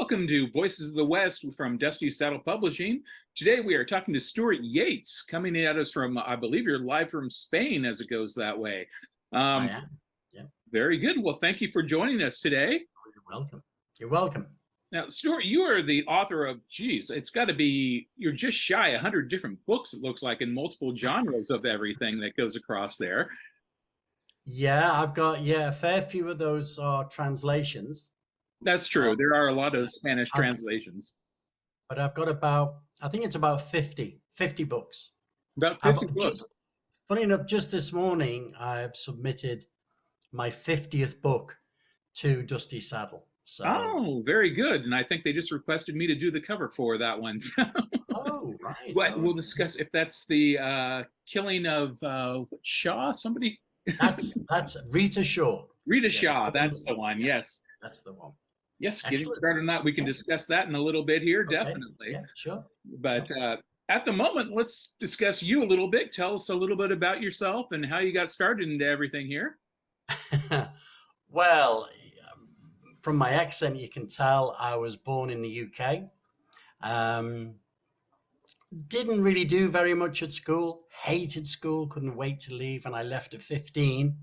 Welcome to Voices of the West from Dusty Saddle Publishing. Today we are talking to Stuart Yates, coming at us from, I believe you're live from Spain as it goes that way. I am. Yeah. Very good. Well, thank you for joining us today. You're welcome. You're welcome. Now, Stuart, you are the author of, geez, it's got to be, you're just shy 100 different books, it looks like, in multiple genres of everything that goes across there. Yeah, I've got a fair few of those are translations. That's true. There are a lot of Yeah. Spanish translations. But I've got I think it's about 50 books. About 50 books. Funny enough, just this morning, I've submitted my 50th book to Dusty Saddle. So, oh, very good. And I think they just requested me to do the cover for that one. oh, right. But we'll discuss if that's the killing of Shaw, somebody. That's Rita Shaw. Rita Shaw, that's the one. Yes. That's the one. Yes, Excellent. getting started on that. We can discuss that in a little bit here, definitely. Yeah, sure. But at the moment, let's discuss you a little bit. Tell us a little bit about yourself and how you got started into everything here. Well, from my accent, you can tell I was born in the UK. Didn't really do very much at school. Hated school. Couldn't wait to leave. And I left at 15.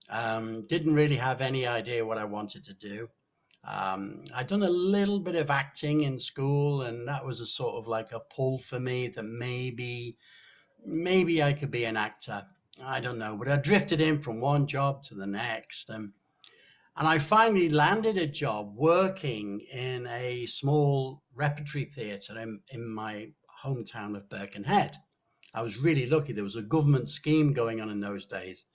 Didn't really have any idea what I wanted to do. I'd done a little bit of acting in school, and that was a sort of like a pull for me that maybe I could be an actor. I don't know, but I drifted in from one job to the next. And I finally landed a job working in a small repertory theatre in my hometown of Birkenhead. I was really lucky. There was a government scheme going on in those days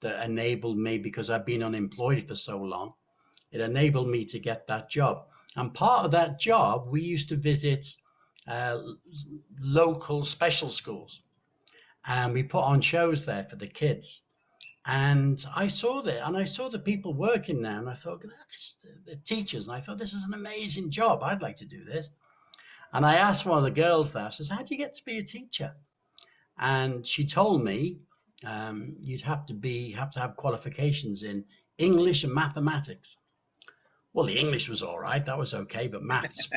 that enabled me, because I'd been unemployed for so long, it enabled me to get that job. And part of that job, we used to visit local special schools. And we put on shows there for the kids. And I saw that, and I saw the people working there, and I thought, the teachers, and I thought, this is an amazing job. I'd like to do this. And I asked one of the girls there, I says, how do you get to be a teacher? And she told me, you'd have to have qualifications in English and mathematics. Well, the English was all right. That was okay. But maths,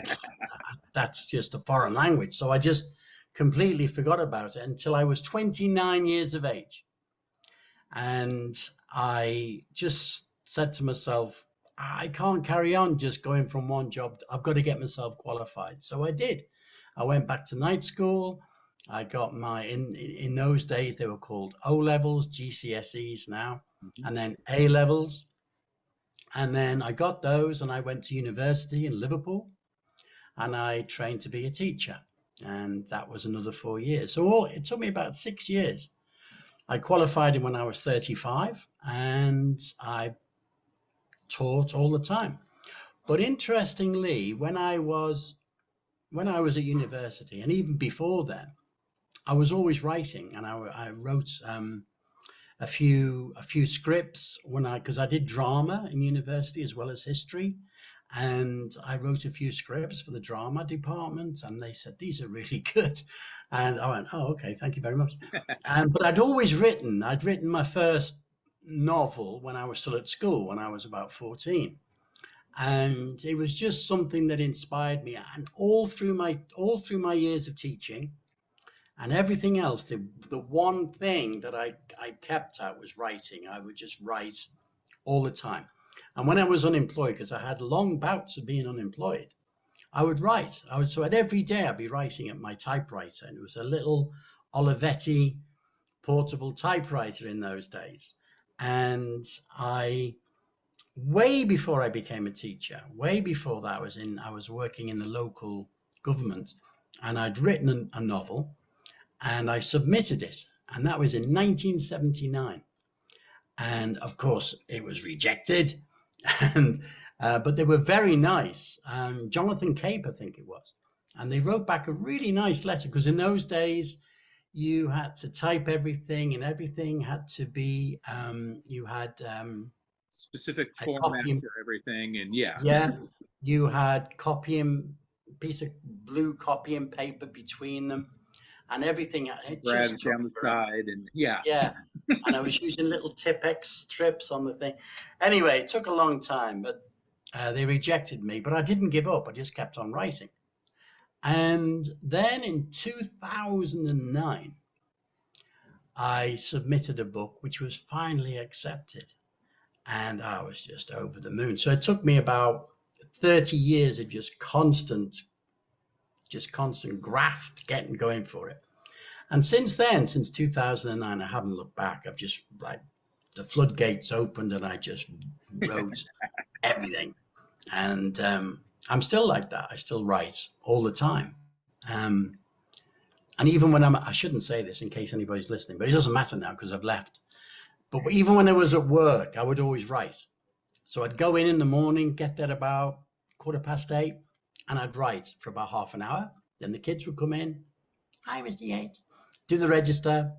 that's just a foreign language. So I just completely forgot about it until I was 29 years of age. And I just said to myself, I can't carry on just going from one job. I've got to get myself qualified. So I did. I went back to night school. I got in those days, they were called O-levels, GCSEs now, and then A-levels. And then I got those, and I went to university in Liverpool, and I trained to be a teacher. And that was another 4 years. So it took me about 6 years. I qualified when I was 35, and I taught all the time. But interestingly, when I was at university, and even before then, I was always writing, and I wrote a few scripts because I did drama in university as well as history, and I wrote a few scripts for the drama department, and they said, these are really good. And I went, oh, okay, thank you very much. But I'd written my first novel when I was still at school, when I was about 14. And it was just something that inspired me. And all through my years of teaching and everything else, the one thing that I kept at was writing. I would just write all the time. And when I was unemployed, because I had long bouts of being unemployed, I would write. So every day I'd be writing at my typewriter. And it was a little Olivetti portable typewriter in those days. And way before I became a teacher, way before that, I was working in the local government, and I'd written a novel, and I submitted it, and that was in 1979. And of course, it was rejected, and but they were very nice. Jonathan Cape, I think it was, and they wrote back a really nice letter, because in those days you had to type everything, and everything had to be you had specific format for everything, and you had piece of blue copying paper between them, and everything. It just down the side, and and I was using little Tipex strips on the thing. Anyway, it took a long time, but They rejected me, but I didn't give up. I just kept on writing. And then in 2009, I submitted a book which was finally accepted. And I was just over the moon. So it took me about 30 years of just constant graft getting going for it. And since then, since 2009, I haven't looked back. I've just like the floodgates opened and I just wrote everything. And I'm still like that. I still write all the time. Um, and even when I shouldn't say this in case anybody's listening, but it doesn't matter now because I've left. But even when I was at work, I would always write. So I'd go in the morning, get there about 8:15, and I'd write for about half an hour. Then the kids would come in. Hi, Mr. Yates. Do the register,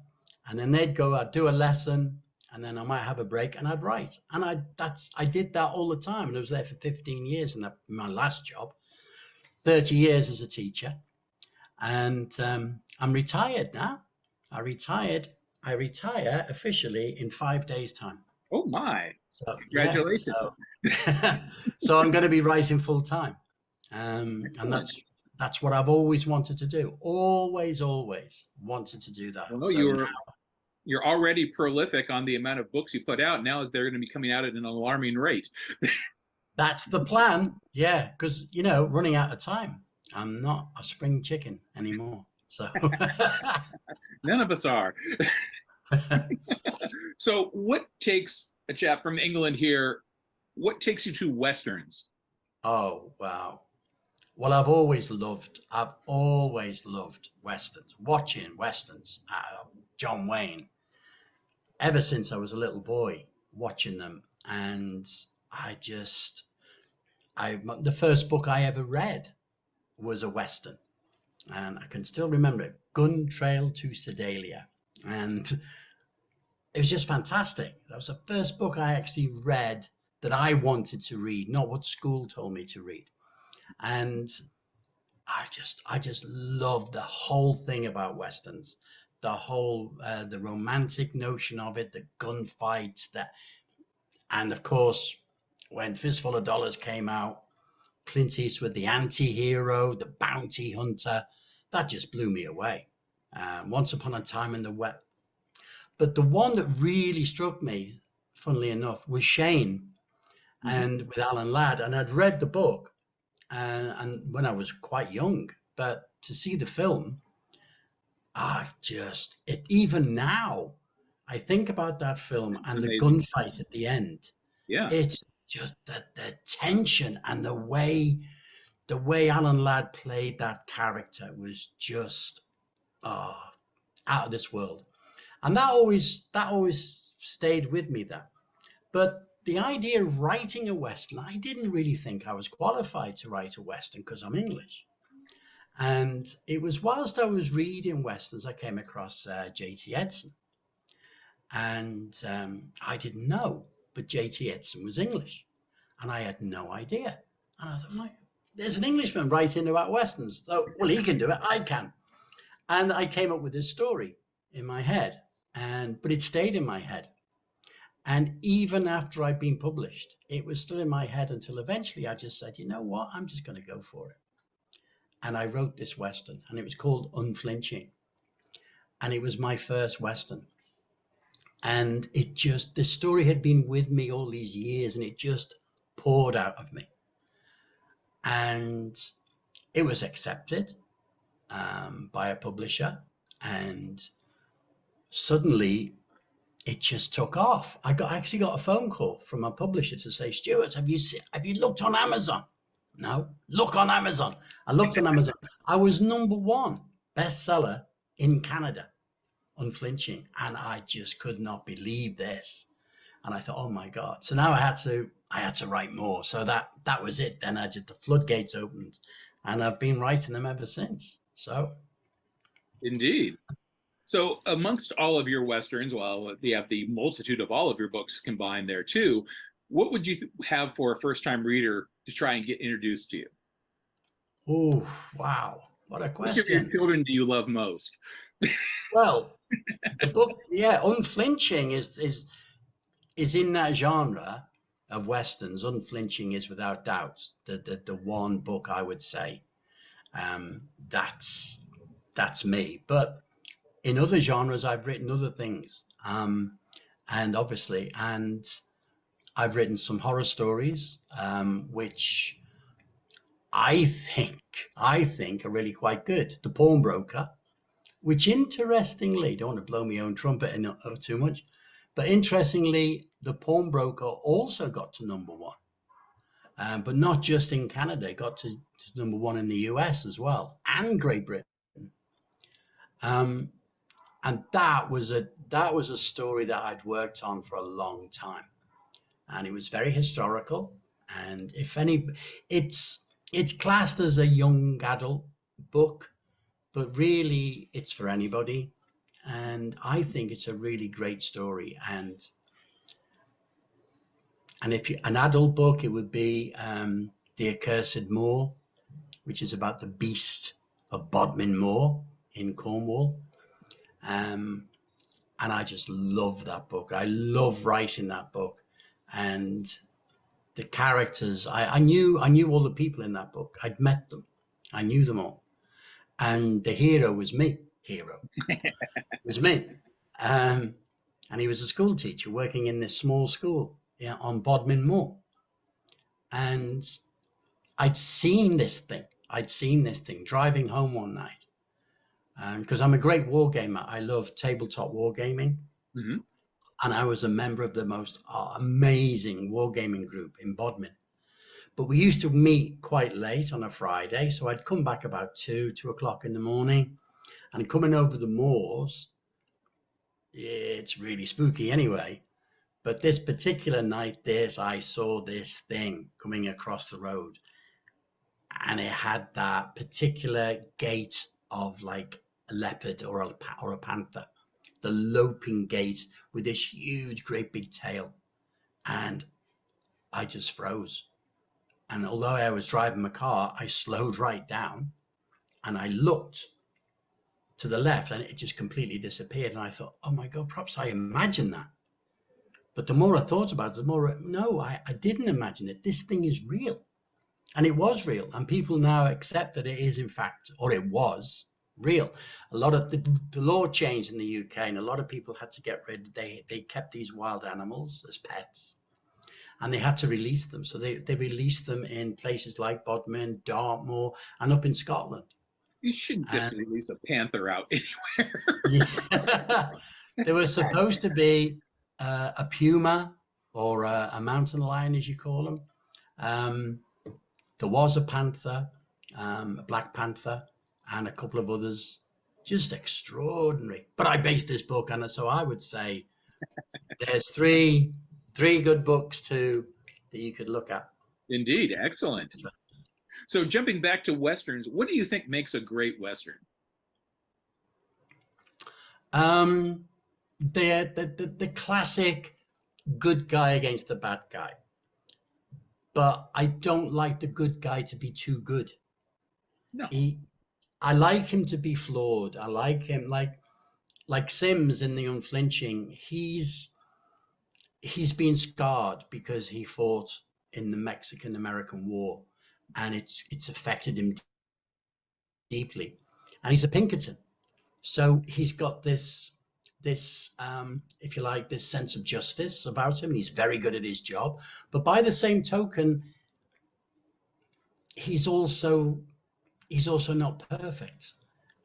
and then they'd go. I'd do a lesson, and then I might have a break, and I'd write. And I did that all the time, and I was there for 15 years. And my last job, 30 years as a teacher, and I'm retired now. I retired. I retire officially in 5 days' time. Oh my! So yeah, Congratulations! so I'm going to be writing full time, and Excellent. that's what I've always wanted to do. Always wanted to do that. Well, So now you're already prolific on the amount of books you put out. Now they're going to be coming out at an alarming rate. that's the plan. Yeah, because running out of time. I'm not a spring chicken anymore. So None of us are. So, what takes a chap from England here? What takes you to westerns? oh wow. Well, I've always loved westerns, watching westerns. John Wayne, ever since I was a little boy, watching them, and I just, the first book I ever read was a western, and I can still remember it, Gun Trail to Sedalia, and it was just fantastic. That was the first book I actually read that I wanted to read, not what school told me to read, and I just love the whole thing about westerns, the whole the romantic notion of it, the gunfights, and of course when Fistful of Dollars came out, Clint Eastwood, the anti-hero, the bounty hunter, that just blew me away. Once Upon a Time in the West, but the one that really struck me, funnily enough, was Shane Mhm. and with Alan Ladd, and I'd read the book and when I was quite young. But to see the film, even now, I think about that film It's and the amazing. gunfight at the end. Yeah, It's just the tension and the way Alan Ladd played that character was just oh, out of this world. And that always stayed with me. But the idea of writing a western, I didn't really think I was qualified to write a western because I'm English. And it was whilst I was reading westerns, I came across J.T. Edson, and I didn't know, but J.T. Edson was English, and I had no idea. And I thought, there's an Englishman writing about westerns. So, well, he can do it, I can. And I came up with this story in my head, but it stayed in my head. And even after I'd been published, it was still in my head until eventually I just said, you know what, I'm just going to go for it. And I wrote this western, and it was called Unflinching, and it was my first western. And the story had been with me all these years, and it just poured out of me. And it was accepted by a publisher, and suddenly it just took off. I actually got a phone call from a publisher to say, Stuart, have you looked on Amazon? No, look on Amazon. I looked on Amazon. I was number one bestseller in Canada, Unflinching, and I just could not believe this. And I thought, oh my God. So now I had to write more. So that was it. Then the floodgates opened, and I've been writing them ever since. So indeed. So, amongst all of your westerns, well, you have the multitude of all of your books combined there too. What would you have for a first-time reader to try and get introduced to you? oh wow, what a Which of your question. children do you love most? Well, the book, yeah, Unflinching is in that genre. of westerns, unflinching is without doubt the one book I would say um, that's that's me. But in other genres, I've written other things, and obviously, and I've written some horror stories, which I think I think are really quite good. The Pawnbroker, which interestingly, don't want to blow my own trumpet in too much, but interestingly, The Pawnbroker also got to number one, but not just in Canada, it got to number one in the US as well, and Great Britain. Um, and that was a story that I'd worked on for a long time, and it was very historical. And if any, it's it's classed as a young adult book, but really it's for anybody. And I think it's a really great story. And if you, an adult book, it would be The Accursed Moor, which is about the beast of Bodmin Moor in Cornwall. Um, and I just love that book. I love writing that book, and the characters. I knew all the people in that book. I'd met them. I knew them all, and the hero was me. Hero was me, um, and he was a school teacher working in this small school, yeah, on Bodmin Moor, and I'd seen this thing. I'd seen this thing driving home one night, because I'm a great war gamer. I love tabletop wargaming, Hmm. and I was a member of the most amazing wargaming group in Bodmin. But we used to meet quite late on a Friday, so I'd come back about 2 o'clock in the morning, and coming over the moors, it's really spooky anyway. But this particular night, I saw this thing coming across the road, and it had that particular gait of like a leopard or a panther, the loping gait with this huge, great big tail. And I just froze. And although I was driving my car, I slowed right down and I looked to the left and it just completely disappeared. And I thought, oh my God, perhaps I imagined that. But the more I thought about it, the more, no, I didn't imagine it. This thing is real. And it was real. And people now accept that it is, in fact, or it was real. A lot of the law changed in the UK, and a lot of people had to get rid. They kept these wild animals as pets, and they had to release them. So they released them in places like Bodmin, Dartmoor, and up in Scotland. You shouldn't just And release a panther out anywhere. yeah, there was supposed to be a puma or a mountain lion, as you call them. Um, there was a panther, a black panther, and a couple of others. Just extraordinary. But I based this book on it, so I would say there's three good books too that you could look at. Indeed, excellent. So jumping back to westerns, what do you think makes a great western? Um, the classic good guy against the bad guy, but I don't like the good guy to be too good. No. He, I like him to be flawed. I like him like Sims in the Unflinching. He's been scarred because he fought in the Mexican American War, and it's affected him deeply. And he's a Pinkerton, so he's got this if you like, this sense of justice about him. He's very good at his job, but by the same token, he's also he's also not perfect.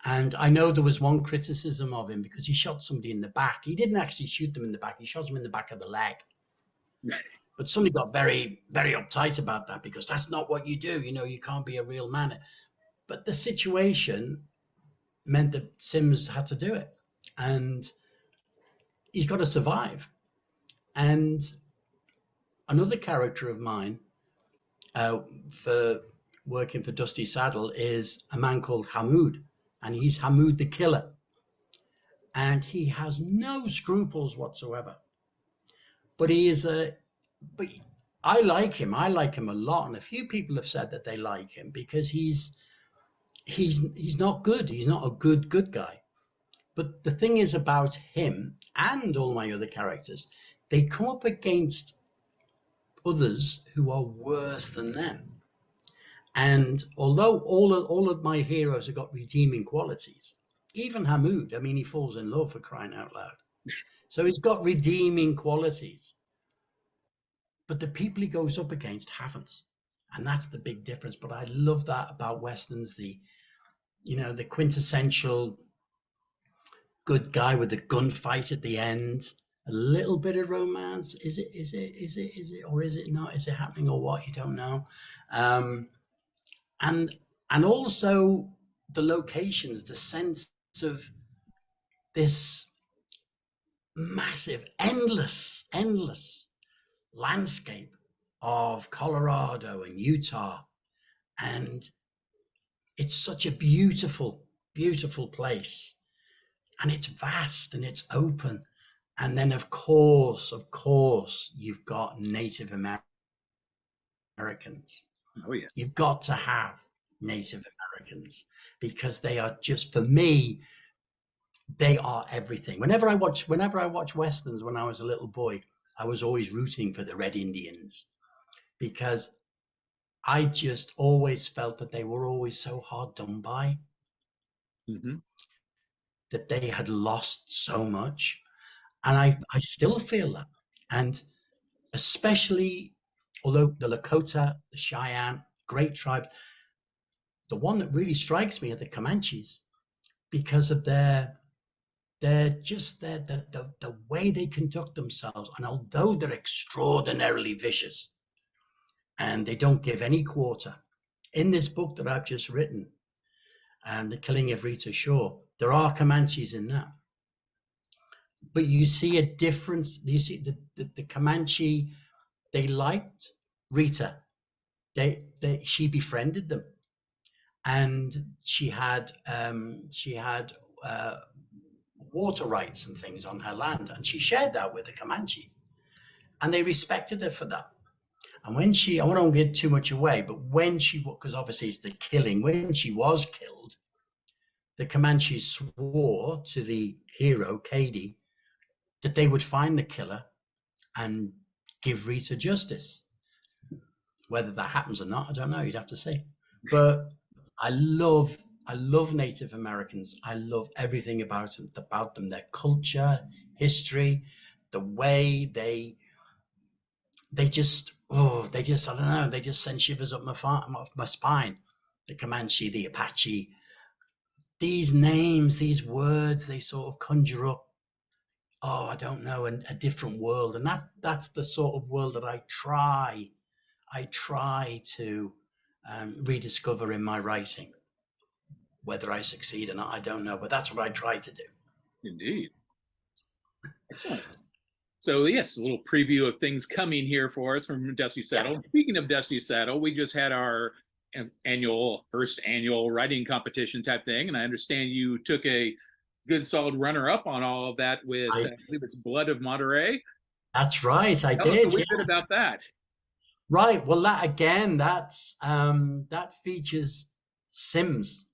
And I know there was one criticism of him because he shot somebody in the back. He didn't actually shoot them in the back. He shot them in the back of the leg. But somebody got very, very uptight about that because that's not what you do. You can't be a real man. But the situation meant that Sims had to do it. And he's got to survive. And another character of mine for working for Dusty Saddle is a man called Hamoud. And he's Hamoud the Killer. And he has no scruples whatsoever. But he is but I like him. I like him a lot. And a few people have said that they like him because he's not good. He's not a good guy. But the thing is about him and all my other characters, they come up against others who are worse than them. And although all of my heroes have got redeeming qualities, even Hamoud, I mean, he falls in love, for crying out loud. So he's got redeeming qualities, but the people he goes up against haven't. And that's the big difference. But I love that about Westerns, the quintessential good guy with the gunfight at the end, a little bit of romance. Or is it not? Is it happening or what? You don't know. Um, and and also the locations, the sense of this massive, endless landscape of Colorado and Utah. And it's such a beautiful place. And it's vast and it's open. And then, of course, you've got Native Americans. Oh yes. You've got to have Native Americans because they are just, for me, they are everything. Whenever I watch Westerns when I was a little boy, I was always rooting for the Red Indians because I just always felt that they were always so hard done by, Hmm. that they had lost so much. And I still feel that. And especially, although the Lakota, the Cheyenne, great tribes, the one that really strikes me are the Comanches because of the way they conduct themselves. And although they're extraordinarily vicious and they don't give any quarter, in this book that I've just written, The Killing of Rita Shaw, there are Comanches in that. But you see a difference. You see the Comanche, they liked Rita. She befriended them, and she had water rights and things on her land, and she shared that with the Comanche, and they respected her for that. And when I won't give too much away, but because obviously it's the killing, when she was killed, the Comanches swore to the hero, Katie, that they would find the killer and give Rita justice. Whether that happens or not, I don't know. You'd have to see. But I love Native Americans. I love everything about them, their culture, history, the way they just I don't know, they just send shivers up my spine. The Comanche, the Apache, these names, these words, they sort of conjure up, I don't know, a different world. And that's the sort of world that I try to rediscover in my writing. Whether I succeed or not, I don't know, but that's what I try to do. Indeed. Excellent. So yes, a little preview of things coming here for us from Dusty Yeah, Saddle. Speaking of Dusty Saddle, we just had our first annual writing competition type thing, and I understand you took a good solid runner up on all of that with I I believe it's Blood of Monterey. that's right. I Tell us a did. wee Yeah. bit about that. Right. Well, that features Sims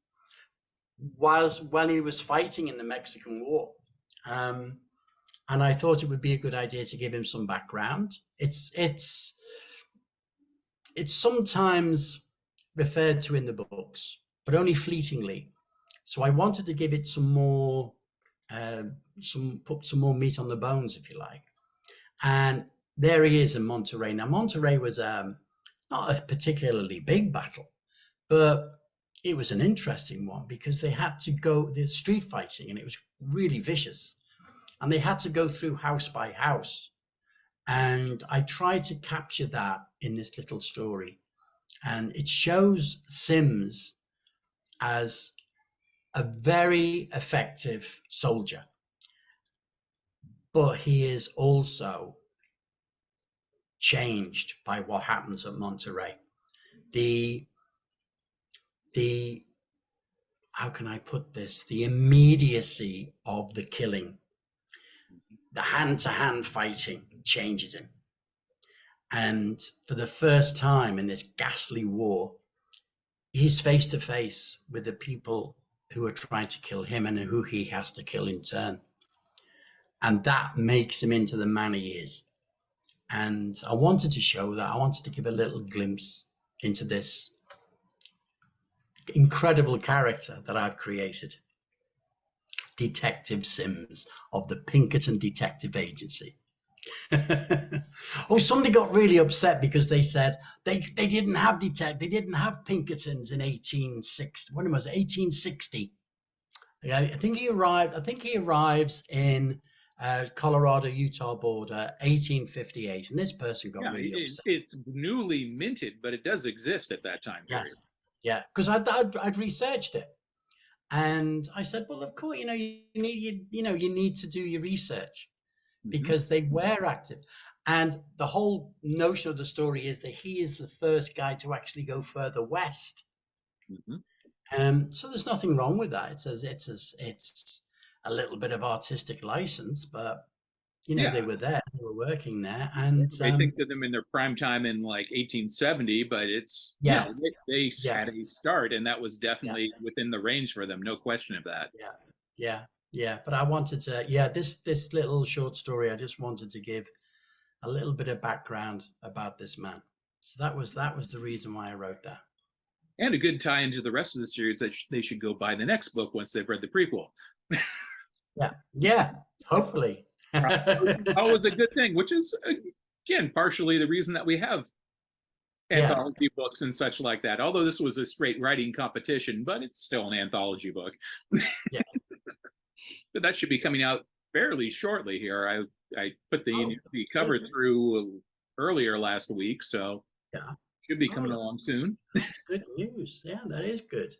while he was fighting in the Mexican War. Um, and I thought it would be a good idea to give him some background. It's sometimes referred to in the books, but only fleetingly. So I wanted to give it uh, put some more meat on the bones, if you like. And there he is in Monterey. Now, Monterey was not a particularly big battle, but it was an interesting one because they had to go the street fighting, and it was really vicious. And they had to go through house by house. And I tried to capture that in this little story. And it shows Sims as a very effective soldier, but he is also changed by what happens at Monterey. The the how can I put this? The immediacy of the killing, the hand-to-hand fighting changes him. And for the first time in this ghastly war, he's face to face with the people who are trying to kill him and who he has to kill in turn. And that makes him into the man he is. And I wanted to show that. I wanted to give a little glimpse into this incredible character that I've created, Detective Sims of the Pinkerton Detective Agency. Oh, somebody got really upset because they said they didn't have they didn't have Pinkertons in 1860. When was it? 1860. I think he arrived. I think he arrives in Colorado Utah border 1858, and this person got Yeah, really upset. it's newly minted, but it does exist at that time period. Yes, yeah, because I'd researched it, and I said, well, of course, you need to do your research Hmm. because they were active. And the whole notion of the story is that he is the first guy to actually go further west. Hmm. So there's nothing wrong with that. It's a little bit of artistic license, but Yeah, they were there, they were working there, you and may think of them in their prime time in like 1870, but it's, yeah, they yeah, had a start, and that was yeah, definitely within the range for them, no question of that. yeah, yeah, yeah. But I wanted to, yeah, this little short story, I just wanted to give a little bit of background about this man. So that was the reason why I wrote that. And a good tie into the rest of the series that they should go buy the next book once they've read the prequel. Yeah, yeah. Hopefully. Always a good thing, which is, again, partially the reason that we have Yeah, anthology books and such like that. Although this was a straight writing competition, but it's still an anthology book. yeah. But that should be coming out fairly shortly here. I put Oh, the cover good. through earlier last week, so Yeah. should be Oh, coming along soon. that's good news. Yeah, that is good.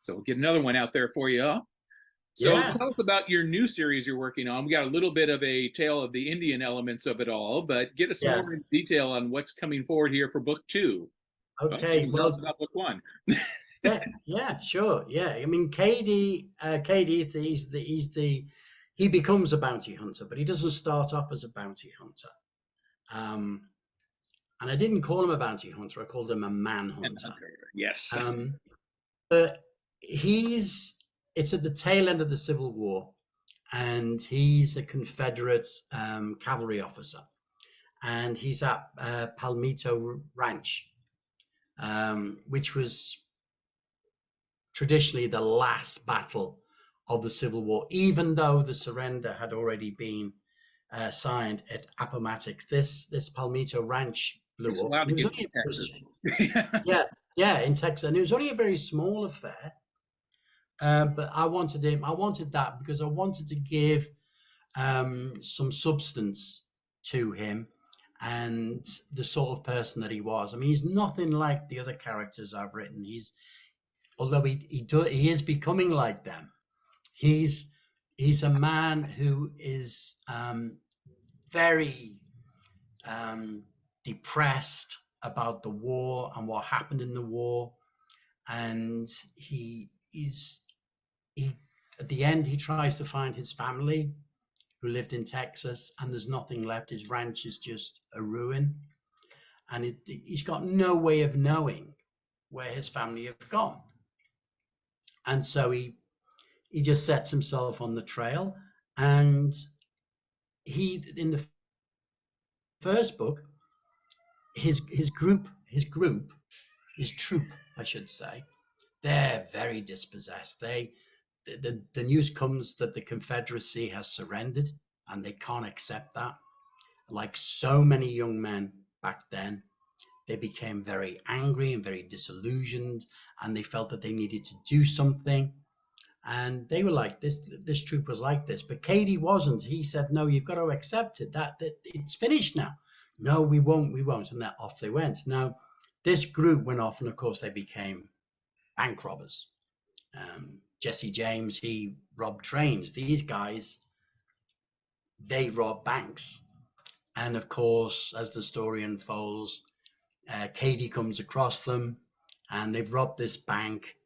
So we'll get another one out there for you. Huh? So Yeah. tell us about your new series you're working on. We got a little bit of a tale of the Indian elements of it all, but get us Yeah. more in detail on what's coming forward here for book two. Well, you Okay. can tell us Well, about book one. yeah, yeah, sure. Yeah. I mean, KD is he becomes a bounty hunter, but he doesn't start off as a bounty hunter. Um, and I didn't call him a bounty hunter. I called him a And manhunter. Hunter, yes. Um, but it's at the tail end of the Civil War, and he's a Confederate cavalry officer, and he's at Palmito Ranch, which was traditionally the last battle of the Civil War, even though the surrender had already been signed at Appomattox. This Palmito Ranch Takes blew a up, while and to it was get only to Texas. yeah, yeah, in Texas, and it was only a very small affair. But I wanted him. I wanted that because I wanted to give some substance to him and the sort of person that he was. I mean, he's nothing like the other characters I've written. Although he is becoming like them. He's he's a man who is very depressed about the war and what happened in the war, and he at the end he tries to find his family who lived in Texas, and there's nothing left. His ranch is just a ruin, and he's got no way of knowing where his family have gone. And so he just sets himself on the trail, and he in the first book, his troop, I should say, they're very dispossessed. The news comes that the Confederacy has surrendered, and they can't accept that. Like so many young men back then, they became very angry and very disillusioned, and they felt that they needed to do something. And they were like, this troop was like this, but Cady wasn't. He said, no, you've got to accept it, that it's finished now. No, we won't. And that off they went. Now, this group went off, and of course, they became bank robbers. Jesse James, he robbed trains. These guys, they rob banks. And of course, as the story unfolds, Cady comes across them, and they've robbed this bank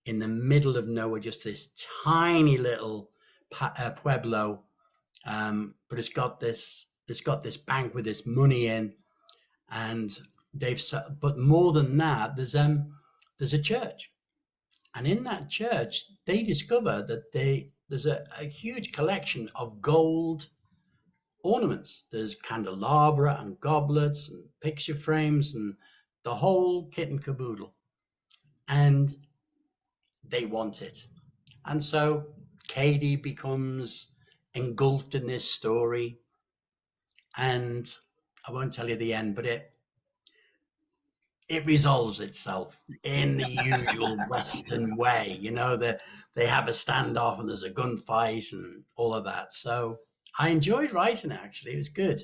in the middle of nowhere, just this tiny little pueblo. But it's got this bank with this money in, and but more than that, there's a church, and in that church they discover that there's a huge collection of gold ornaments. There's candelabra and goblets and picture frames and the whole kit and caboodle. And they want it. And so Katie becomes engulfed in this story. And I won't tell you the end, but it resolves itself in the usual Western way. You know, they have a standoff and there's a gunfight and all of that. So I enjoyed writing it, actually. It was good.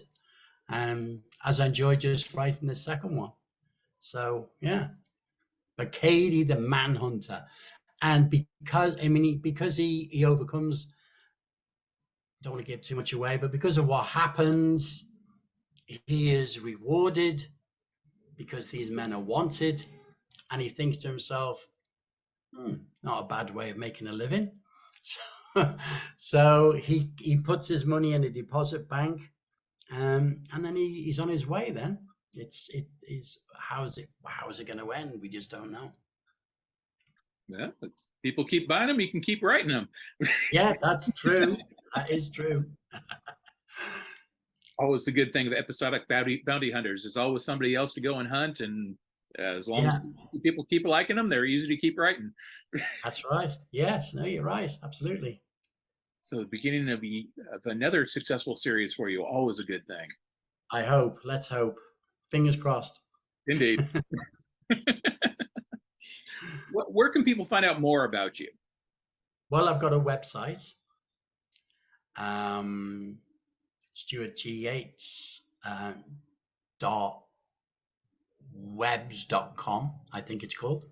As I enjoyed just writing the second one. So, yeah. But Katie, the Manhunter. And because he overcomes, don't want to give too much away, but because of what happens, he is rewarded because these men are wanted. And he thinks to himself, not a bad way of making a living. So he puts his money in a deposit bank, and then he's on his way. Then how is it going to end? We just don't know. Yeah, but people keep buying them. You can keep writing them. Yeah, that's true. That is true. Always a good thing of episodic bounty hunters. There's always somebody else to go and hunt, and as long as people keep liking them, they're easy to keep writing. That's right. Yes, no, you're right. Absolutely. So the beginning of another successful series for you, always a good thing. I hope. Let's hope. Fingers crossed. Indeed. Where can people find out more about you? Well, I've got a website. Stuart G. Yates .webs.com, I think it's called.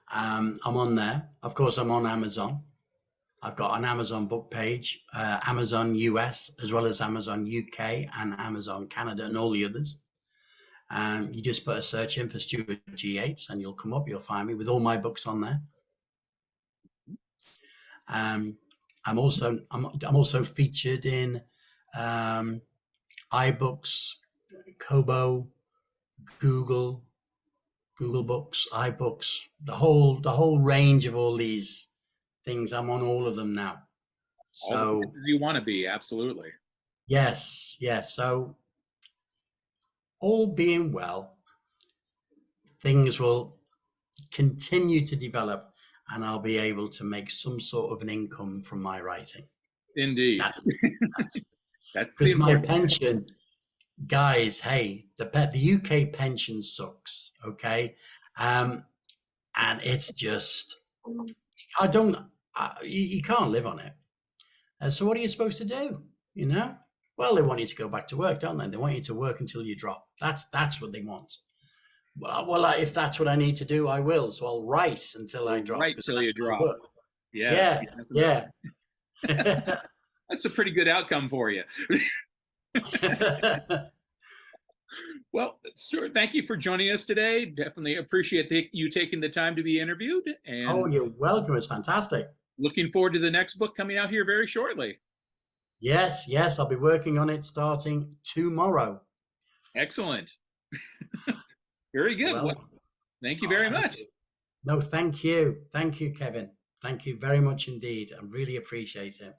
I'm on there. Of course, I'm on Amazon. I've got an Amazon book page, Amazon US, as well as Amazon UK and Amazon Canada and all the others. You just put a search in for Stuart G. Yates and you'll come up, you'll find me with all my books on there. I'm also featured in iBooks, Kobo, Google Books, iBooks, the whole range of all these things. I'm on all of them now. So all the places you want to be, absolutely. Yes. So all being well, things will continue to develop and I'll be able to make some sort of an income from my writing. Indeed. That's because my pension, guys, hey, the UK pension sucks, okay? And it's just, you can't live on it. So what are you supposed to do, you know? Well, they want you to go back to work, don't they? They want you to work until you drop. That's what they want. Well, if that's what I need to do, I will. So I'll write until I drop. Write until you drop. Yes. Yeah. That's a pretty good outcome for you. Well, Stuart, thank you for joining us today. Definitely appreciate you taking the time to be interviewed. And you're welcome. It's fantastic. Looking forward to the next book coming out here very shortly. Yes. I'll be working on it starting tomorrow. Excellent. Very good. Well, thank you very much. No, thank you. Thank you, Kevin. Thank you very much indeed. I really appreciate it.